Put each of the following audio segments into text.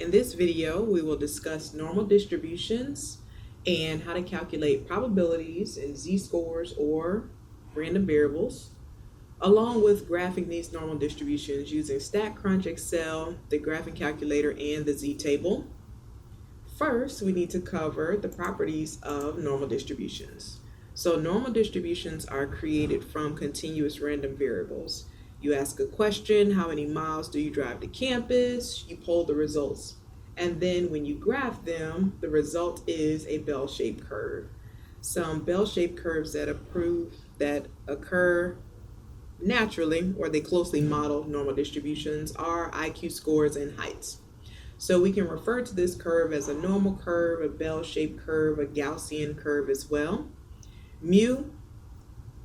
In this video, we will discuss normal distributions and how to calculate probabilities in z-scores or random variables, along with graphing these normal distributions using Statcrunch, Excel, the graphing calculator, and the z-table. First, we need to cover the properties of normal distributions. So normal distributions are created from continuous random variables. You ask a question, how many miles do you drive to campus? You poll the results. And then when you graph them, the result is a bell-shaped curve. Some bell-shaped curves that occur naturally, or they closely model normal distributions, are IQ scores and heights. So we can refer to this curve as a normal curve, a bell-shaped curve, a Gaussian curve as well. Mu,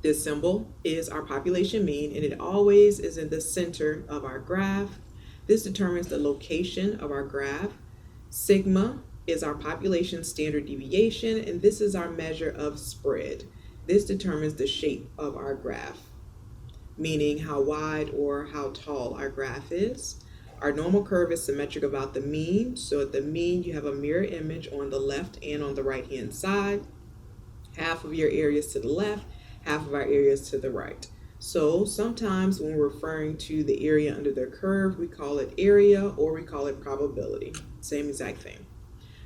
this symbol, is our population mean, and it always is in the center of our graph. This determines the location of our graph. Sigma is our population standard deviation, and this is our measure of spread. This determines the shape of our graph, meaning how wide or how tall our graph is. Our normal curve is symmetric about the mean. So at the mean, you have a mirror image on the left and on the right-hand side. Half of your area is to the left, half of our area is to the right. So sometimes when we're referring to the area under the curve, we call it area or we call it probability. Same exact thing.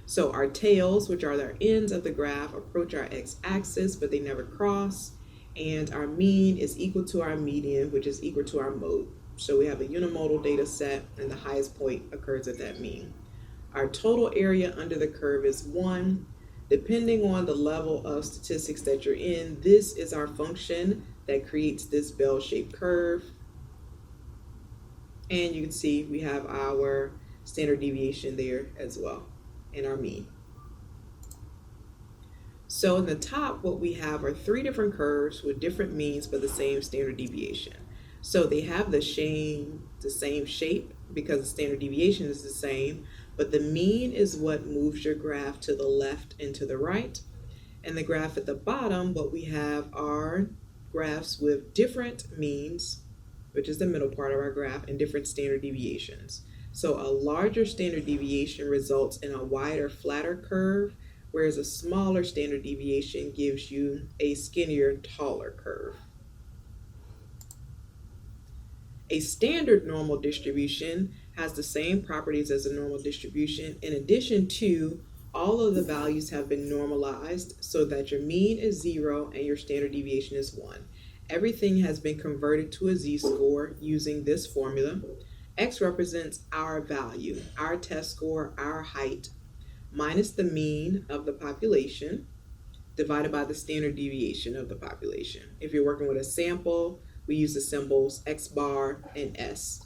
So our tails, which are the ends of the graph, approach our x-axis, but they never cross. And our mean is equal to our median, which is equal to our mode. So we have a unimodal data set, and the highest point occurs at that mean. Our total area under the curve is 1. Depending on the level of statistics that you're in, this is our function that creates this bell-shaped curve. And you can see we have our standard deviation there as well, and our mean. So in the top, what we have are 3 different curves with different means but the same standard deviation. So they have the same shape because the standard deviation is the same, but the mean is what moves your graph to the left and to the right. And the graph at the bottom, what we have are graphs with different means, which is the middle part of our graph, and different standard deviations. So a larger standard deviation results in a wider, flatter curve, whereas a smaller standard deviation gives you a skinnier, taller curve. A standard normal distribution has the same properties as a normal distribution. In addition to, all of the values have been normalized so that your mean is 0 and your standard deviation is 1. Everything has been converted to a z-score using this formula. X represents our value, our test score, our height, minus the mean of the population, divided by the standard deviation of the population. If you're working with a sample, we use the symbols X bar and S.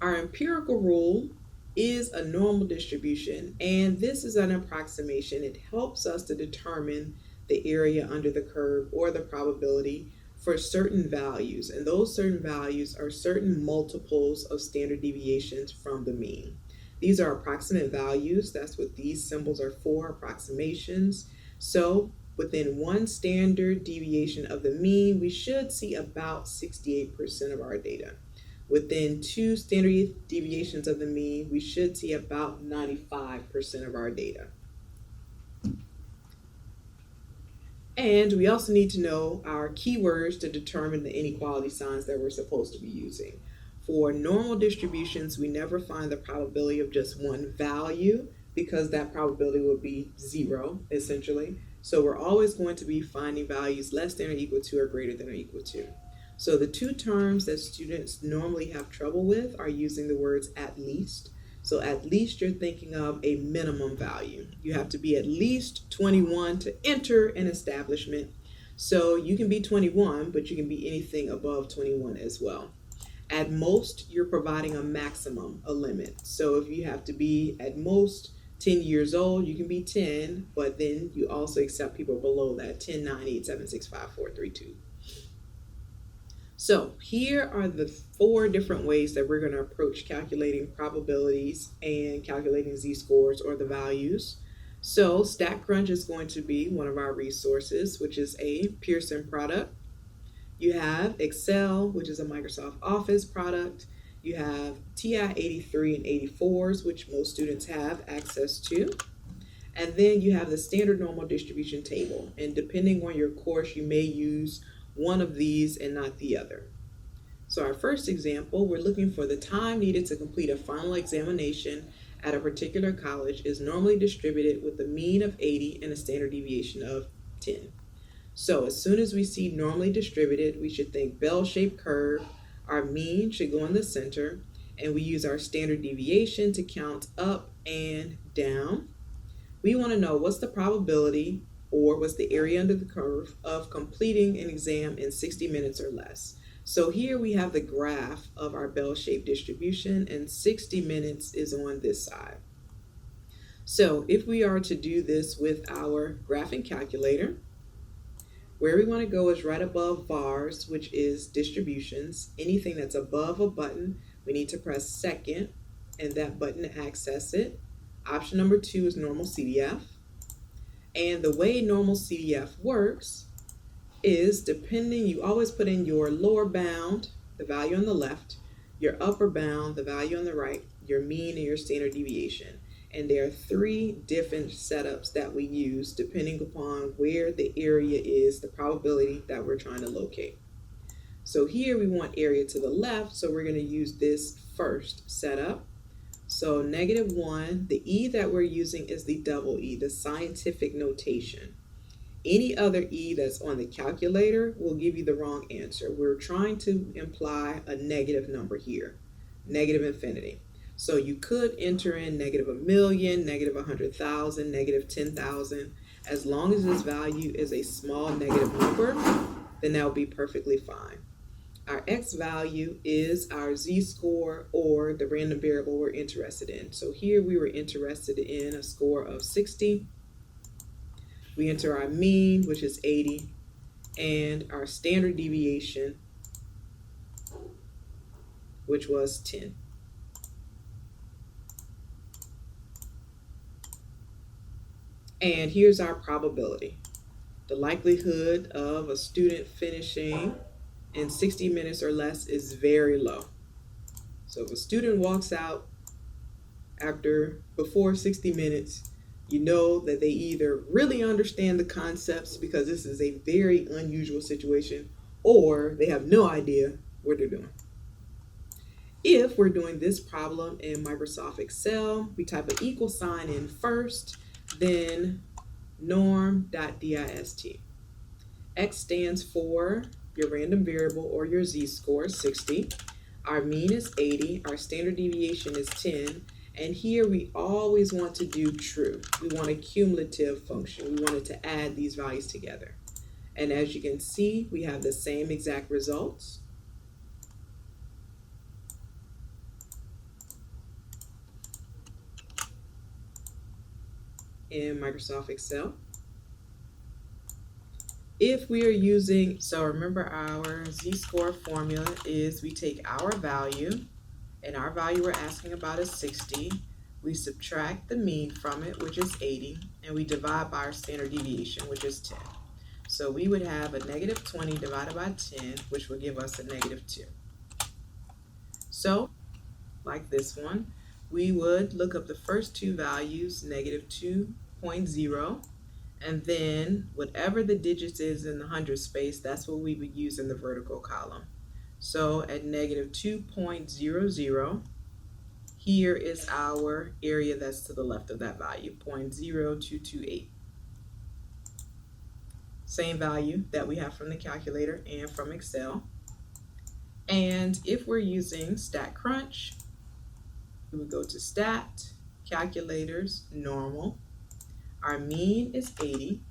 Our empirical rule is a normal distribution, and this is an approximation. It helps us to determine the area under the curve or the probability for certain values, and those certain values are certain multiples of standard deviations from the mean. These are approximate values. That's what these symbols are for, approximations. So within 1 standard deviation of the mean, we should see about 68% of our data. Within 2 standard deviations of the mean, we should see about 95% of our data. And we also need to know our keywords to determine the inequality signs that we're supposed to be using. For normal distributions, we never find the probability of just one value because that probability would be 0, essentially. So we're always going to be finding values less than or equal to or greater than or equal to. So the 2 terms that students normally have trouble with are using the words at least. So at least you're thinking of a minimum value. You have to be at least 21 to enter an establishment. So you can be 21, but you can be anything above 21 as well. At most, you're providing a maximum, a limit. So if you have to be at most 10 years old, you can be 10, but then you also accept people below that, 10, 9, 8, 7, 6, 5, 4, 3, 2. So here are the 4 different ways that we're going to approach calculating probabilities and calculating z-scores or the values. So Statcrunch is going to be one of our resources, which is a Pearson product. You have Excel, which is a Microsoft Office product. You have TI 83 and 84s, which most students have access to. And then you have the standard normal distribution table. And depending on your course, you may use one of these and not the other. So our first example, we're looking for the time needed to complete a final examination at a particular college is normally distributed with a mean of 80 and a standard deviation of 10. So as soon as we see normally distributed, we should think bell-shaped curve. Our mean should go in the center, and we use our standard deviation to count up and down. We want to know what's the probability, or what's the area under the curve, of completing an exam in 60 minutes or less. So here we have the graph of our bell-shaped distribution, and 60 minutes is on this side. So if we are to do this with our graphing calculator, where we want to go is right above vars, which is distributions. Anything that's above a button, we need to press second and that button to access it. Option number 2 is normal CDF. And the way normal CDF works is you always put in your lower bound, the value on the left, your upper bound, the value on the right, your mean, and your standard deviation. And there are 3 different setups that we use depending upon where the area is, the probability that we're trying to locate. So here we want area to the left, so we're going to use this first setup. So -1, the E that we're using is the double E, the scientific notation. Any other E that's on the calculator will give you the wrong answer. We're trying to imply a negative number here, negative infinity. So you could enter in -1,000,000, -100,000, -10,000. As long as this value is a small negative number, then that will be perfectly fine. Our X value is our Z-score, or the random variable we're interested in. So here we were interested in a score of 60. We enter our mean, which is 80, and our standard deviation, which was 10. And here's our probability. The likelihood of a student finishing in 60 minutes or less is very low. So if a student walks out before 60 minutes, you know that they either really understand the concepts, because this is a very unusual situation, or they have no idea what they're doing. If we're doing this problem in Microsoft Excel, we type an equal sign in first, then norm.dist. X stands for your random variable, or your Z-score, 60. Our mean is 80. Our standard deviation is 10. And here we always want to do true. We want a cumulative function. We wanted to add these values together. And as you can see, we have the same exact results. In Microsoft Excel. If we are using, so remember our Z-score formula is we take our value, and our value we're asking about is 60. We subtract the mean from it, which is 80, and we divide by our standard deviation, which is 10. So we would have a -20 divided by 10, which will give us a -2. So, like this one, we would look up the first 2 values, -2.0, and then whatever the digits is in the hundred space, that's what we would use in the vertical column. So at -2.00, here is our area that's to the left of that value, 0.0228. Same value that we have from the calculator and from Excel. And if we're using Statcrunch, we would go to Stat, Calculators, Normal. Our mean is 80.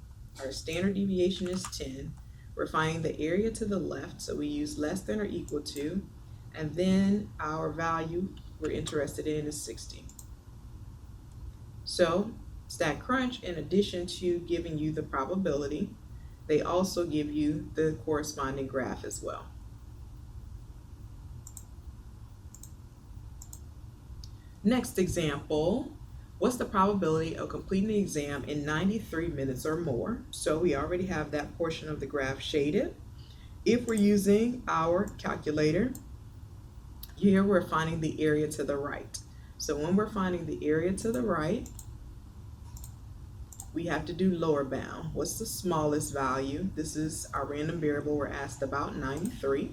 Our standard deviation is 10. We're finding the area to the left, so we use less than or equal to. And then our value we're interested in is 60. So Statcrunch, in addition to giving you the probability, they also give you the corresponding graph as well. Next example, what's the probability of completing the exam in 93 minutes or more? So we already have that portion of the graph shaded. If we're using our calculator, Here we're finding the area to the right. So when we're finding the area to the right, we have to do lower bound. What's the smallest value? This is our random variable. We're asked about 93.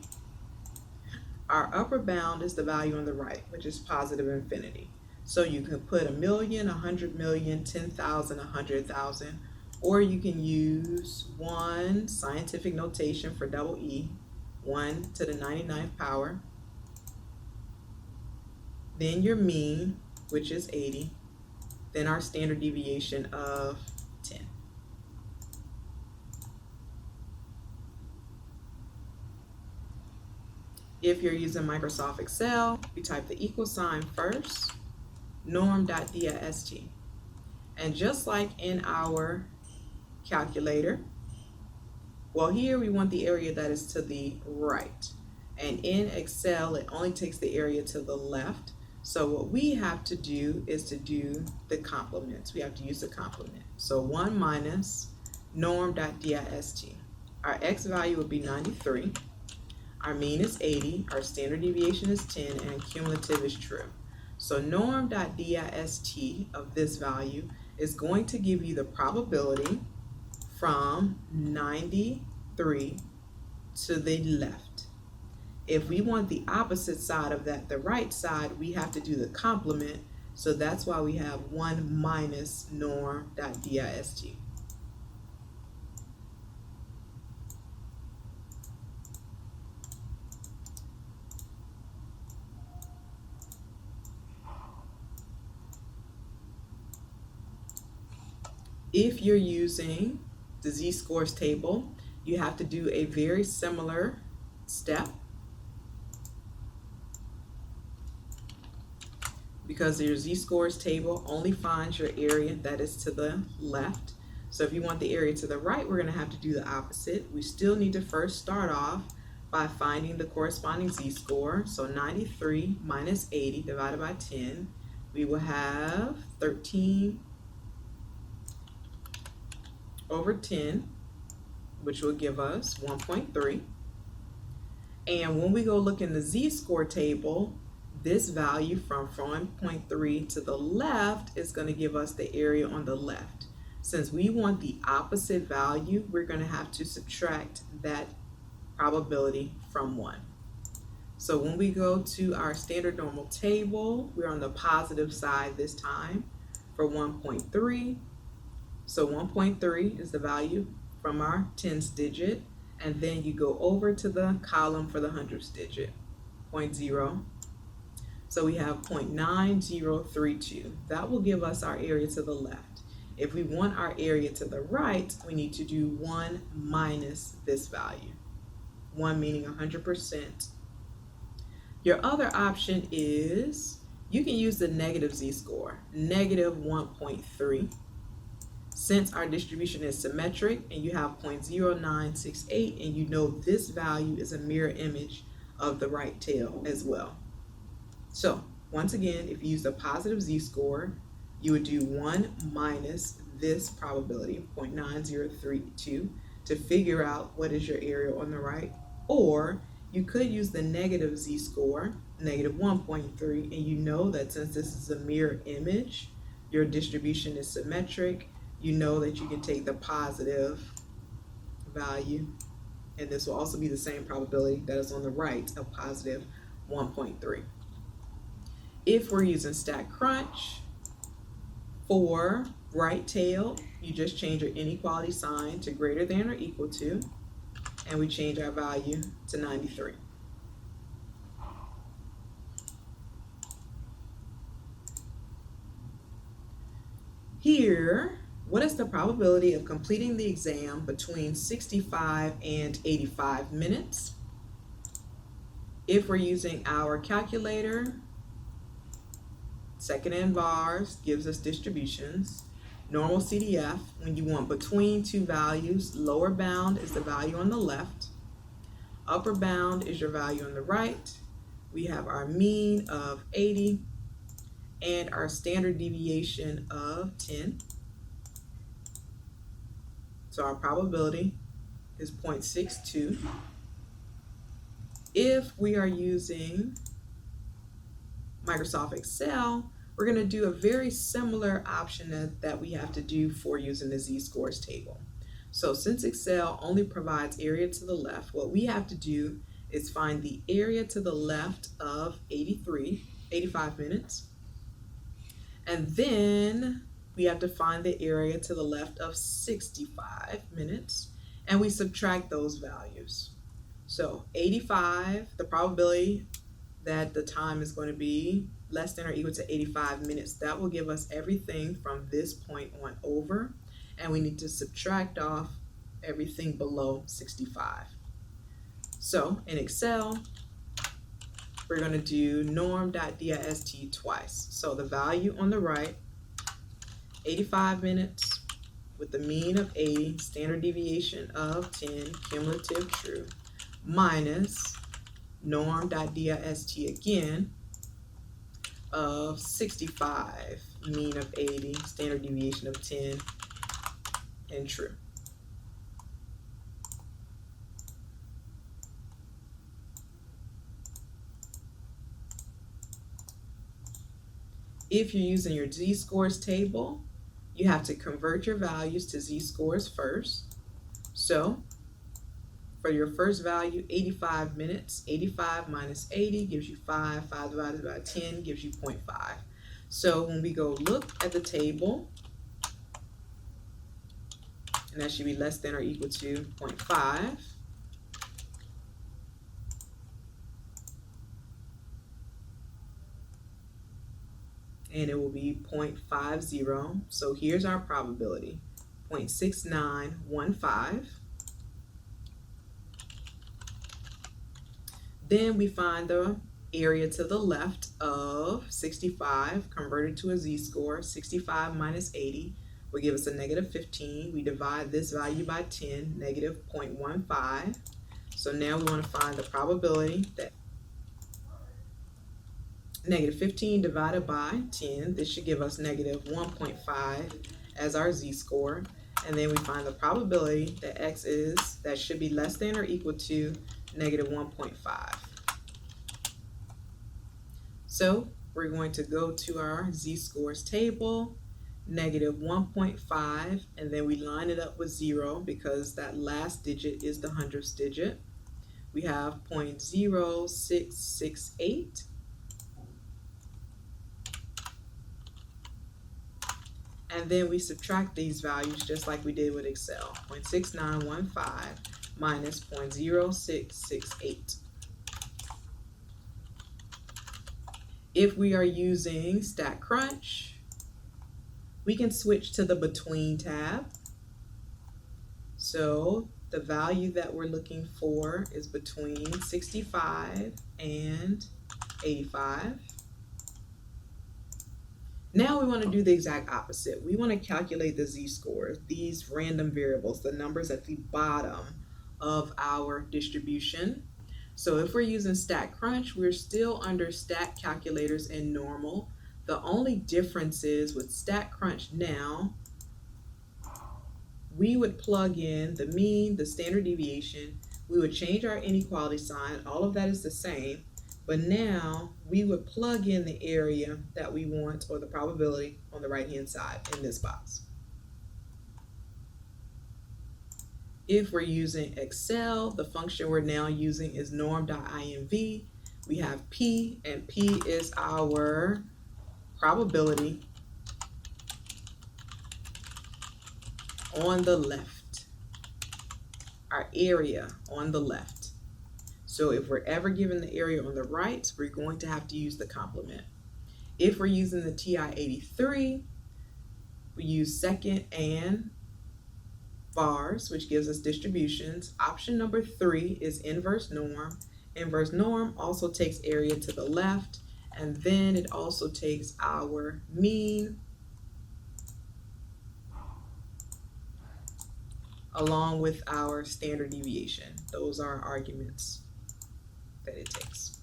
Our upper bound is the value on the right, which is positive infinity. So you can put 1,000,000, 100,000,000, 10,000, 100,000, or you can use one scientific notation for double E, 1 to the 99th power, then your mean, which is 80, then our standard deviation of 10. If you're using Microsoft Excel, we type the equal sign first, norm.dist. And just like in our calculator, well, here we want the area that is to the right. And in Excel, it only takes the area to the left. So what we have to do is to do the complements. We have to use the complement. So 1 minus norm.dist. Our x value would be 93. Our mean is 80. Our standard deviation is 10. And cumulative is true. So norm.dist of this value is going to give you the probability from 93 to the left. If we want the opposite side of that, the right side, we have to do the complement. So that's why we have 1 minus norm.dist. If you're using the z-scores table, you have to do a very similar step, because your z-scores table only finds your area that is to the left. So if you want the area to the right, we're going to have to do the opposite. We still need to first start off by finding the corresponding z-score. So 93 minus 80 divided by 10, we will have 13 over 10, which will give us 1.3. And when we go look in the z-score table, this value from 1.3 to the left is going to give us the area on the left. Since we want the opposite value, we're going to have to subtract that probability from 1. So when we go to our standard normal table, we're on the positive side this time for 1.3. So 1.3 is the value from our tens digit, and then you go over to the column for the hundredths digit, 0.0. So we have 0.9032. That will give us our area to the left. If we want our area to the right, we need to do 1 minus this value. 1 meaning 100%. Your other option is you can use the negative z-score, negative 1.3. Since our distribution is symmetric and you have 0.0968 and you know this value is a mirror image of the right tail as well. So once again, if you use the positive z-score, you would do 1 minus this probability, 0.9032, to figure out what is your area on the right. Or you could use the negative z-score, negative 1.3, and you know that since this is a mirror image, your distribution is symmetric, you know that you can take the positive value, and this will also be the same probability that is on the right of positive 1.3. If we're using Statcrunch for right tail, you just change your inequality sign to greater than or equal to, and we change our value to 93. Here, what is the probability of completing the exam between 65 and 85 minutes? If we're using our calculator, second in vars gives us distributions. Normal CDF, when you want between two values, lower bound is the value on the left. Upper bound is your value on the right. We have our mean of 80 and our standard deviation of 10. So our probability is 0.62. If we are using Microsoft Excel, we're going to do a very similar option that we have to do for using the z-scores table. So since Excel only provides area to the left, what we have to do is find the area to the left of 85 minutes. And then we have to find the area to the left of 65 minutes. And we subtract those values. So 85, the probability that the time is going to be less than or equal to 85 minutes, that will give us everything from this point on over. And we need to subtract off everything below 65. So in Excel, we're going to do norm.dist twice. So the value on the right, 85 minutes with the mean of 80, standard deviation of 10, cumulative true, minus norm.dist again of 65, mean of 80, standard deviation of 10, and true. If you're using your z-scores table, you have to convert your values to z-scores first. So for your first value, 85 minutes, 85 minus 80 gives you 5. 5 divided by 10 gives you 0.5. So when we go look at the table, and that should be less than or equal to 0.5. And it will be 0.50. So here's our probability, 0.6915. Then we find the area to the left of 65 converted to a z-score. 65 minus 80 will give us a negative 15. We divide this value by 10, negative 0.15. So now we want to find the probability that negative 15 divided by 10, this should give us negative 1.5 as our z-score. And then we find the probability that x that should be less than or equal to negative 1.5. So we're going to go to our z-scores table, negative 1.5, and then we line it up with 0 because that last digit is the hundredths digit. We have 0.0668. And then we subtract these values just like we did with Excel. 0.6915 minus 0.0668. If we are using Statcrunch, we can switch to the Between tab. So the value that we're looking for is between 65 and 85. Now we want to do the exact opposite. We want to calculate the z-scores, these random variables, the numbers at the bottom of our distribution. So if we're using Statcrunch, we're still under stat calculators and normal. The only difference is with Statcrunch now, we would plug in the mean, the standard deviation, we would change our inequality sign, all of that is the same. But now we would plug in the area that we want, or the probability, on the right-hand side in this box. If we're using Excel, the function we're now using is norm.inv. We have P, and P is our probability on the left, our area on the left. So if we're ever given the area on the right, we're going to have to use the complement. If we're using the TI-83, we use second and vars, which gives us distributions. Option number 3 is inverse norm. Inverse norm also takes area to the left, and then it also takes our mean along with our standard deviation. Those are our arguments that it takes.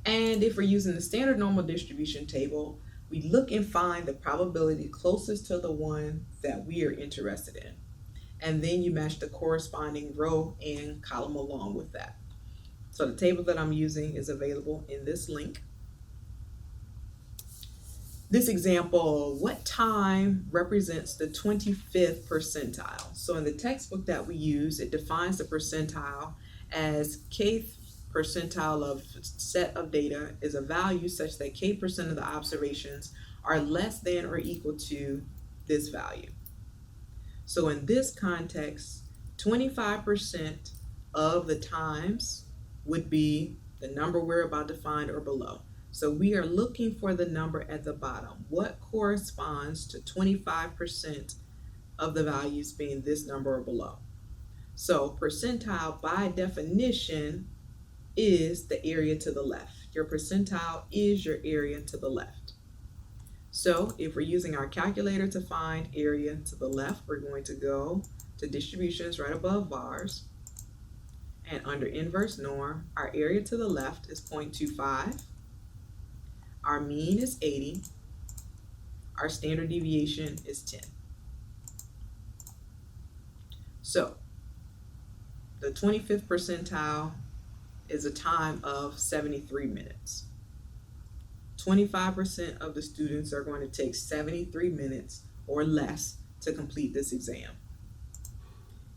And if we're using the standard normal distribution table, we look and find the probability closest to the one that we are interested in. And then you match the corresponding row and column along with that. So the table that I'm using is available in this link. This example, what time represents the 25th percentile? So in the textbook that we use, it defines the percentile as kth percentile of set of data is a value such that k% of the observations are less than or equal to this value. So in this context, 25% of the times would be the number we're about to find or below. So we are looking for the number at the bottom. What corresponds to 25% of the values being this number or below? So percentile by definition is the area to the left. Your percentile is your area to the left. So if we're using our calculator to find area to the left, we're going to go to distributions right above bars. And under inverse norm, our area to the left is 0.25. Our mean is 80. Our standard deviation is 10. So the 25th percentile is a time of 73 minutes. 25% of the students are going to take 73 minutes or less to complete this exam.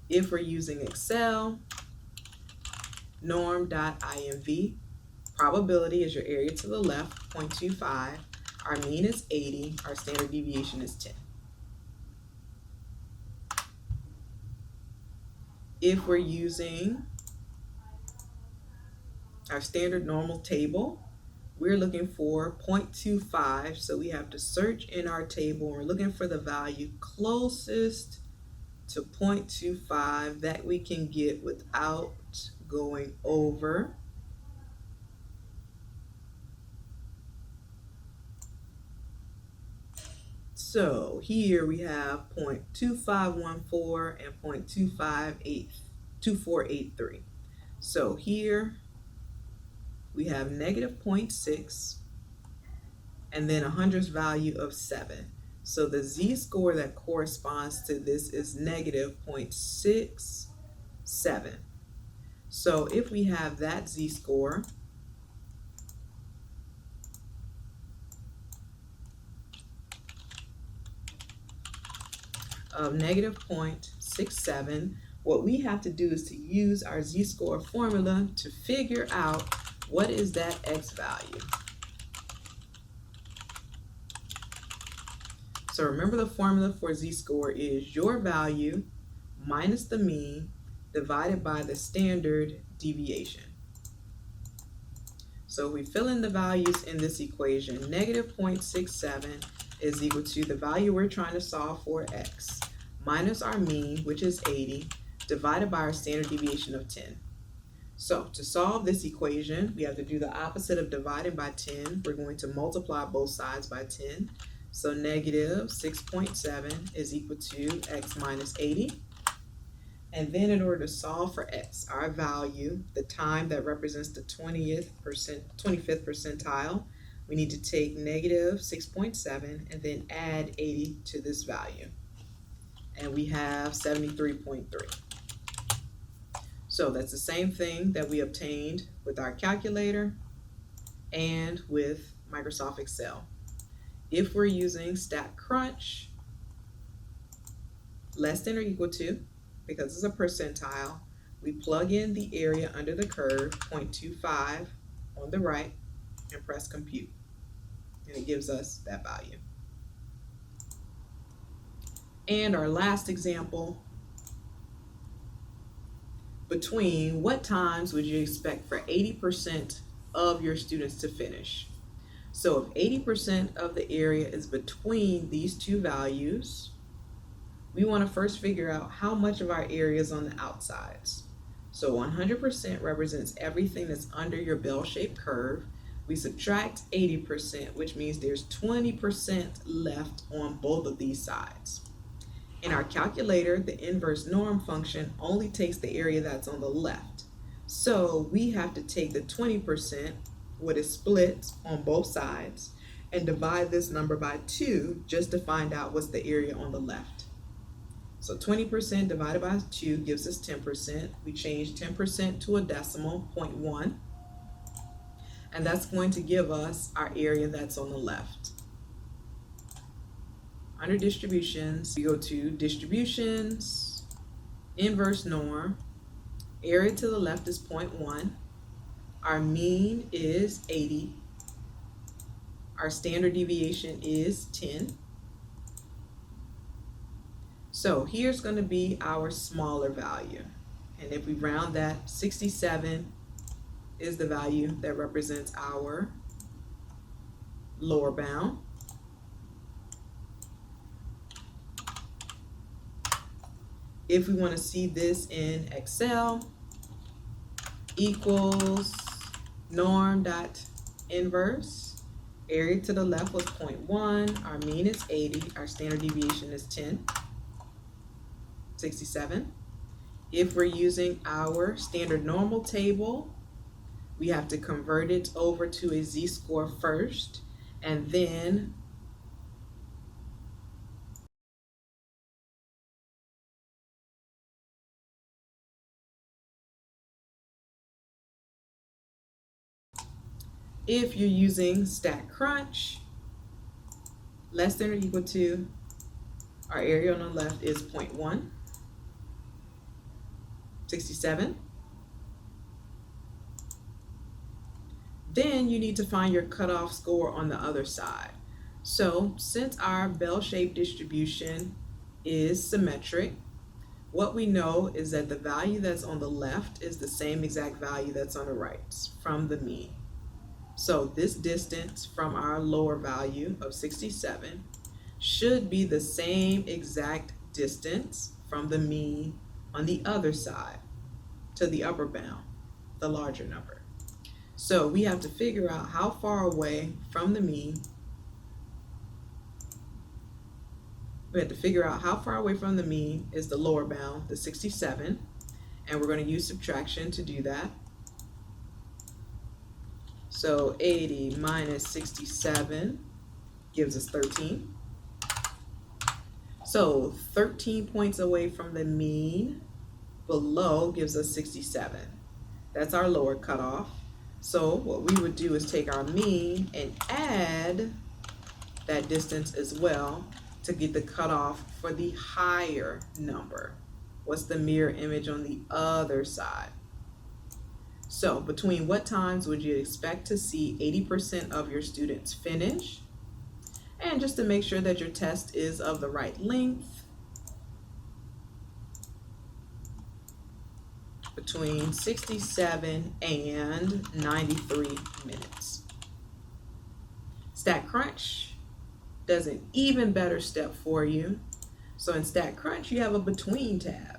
If we're using Excel, norm.inv, probability is your area to the left, 0.25. Our mean is 80. Our standard deviation is 10. If we're using our standard normal table, we're looking for 0.25. So we have to search in our table. We're looking for the value closest to 0.25 that we can get without going over. So here we have 0.2514 and 0.2483. So here we have negative 0.6 and then 100's value of 7. So the z-score that corresponds to this is negative 0.67. So if we have that z-score, of negative 0.67, what we have to do is to use our z-score formula to figure out what is that x value. So remember, the formula for z-score is your value minus the mean divided by the standard deviation. So we fill in the values in this equation. Negative 0.67 is equal to the value we're trying to solve for, x, minus our mean, which is 80, divided by our standard deviation of 10. So to solve this equation, we have to do the opposite of dividing by 10. We're going to multiply both sides by 10. So negative 6.7 is equal to x minus 80. And then in order to solve for x, our value, the time that represents the 25th percentile, we need to take negative 6.7 and then add 80 to this value. And we have 73.3. So that's the same thing that we obtained with our calculator and with Microsoft Excel. If we're using Statcrunch, less than or equal to, because it's a percentile, we plug in the area under the curve, 0.25 on the right, and press compute. And it gives us that value. And our last example, between what times would you expect for 80% of your students to finish? So if 80% of the area is between these two values, we want to first figure out how much of our area is on the outsides. So 100% represents everything that's under your bell-shaped curve. We subtract 80%, which means there's 20% left on both of these sides. In our calculator, the inverse norm function only takes the area that's on the left. So we have to take the 20%, what is split on both sides, and divide this number by 2 just to find out what's the area on the left. So 20% divided by 2 gives us 10%. We change 10% to a decimal, 0.1. And that's going to give us our area that's on the left. Under distributions, we go to distributions, inverse norm. Area to the left is 0.1. Our mean is 80. Our standard deviation is 10. So here's going to be our smaller value. And if we round that, 67 is the value that represents our lower bound. If we want to see this in Excel, equals norm.inverse. Area to the left was 0.1. Our mean is 80. Our standard deviation is 10. 67. If we're using our standard normal table, we have to convert it over to a z-score first, and then if you're using Statcrunch, less than or equal to, our area on the left is 0.1, 67. Then you need to find your cutoff score on the other side. So since our bell-shaped distribution is symmetric, what we know is that the value that's on the left is the same exact value that's on the right from the mean. So this distance from our lower value of 67 should be the same exact distance from the mean on the other side to the upper bound, the larger number. So we have to figure out how far away from the mean. We have to figure out how far away from the mean is the lower bound, the 67, and we're going to use subtraction to do that. So 80 minus 67 gives us 13. So 13 points away from the mean below gives us 67. That's our lower cutoff. So what we would do is take our mean and add that distance as well to get the cutoff for the higher number. What's the mirror image on the other side? So between what times would you expect to see 80% of your students finish? And just to make sure that your test is of the right length, between 67 and 93 minutes. Statcrunch does an even better step for you. So in Statcrunch, you have a between tab.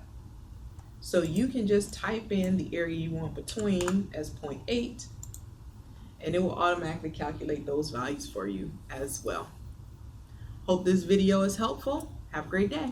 So you can just type in the area you want between as 0.8, and it will automatically calculate those values for you as well. Hope this video is helpful. Have a great day.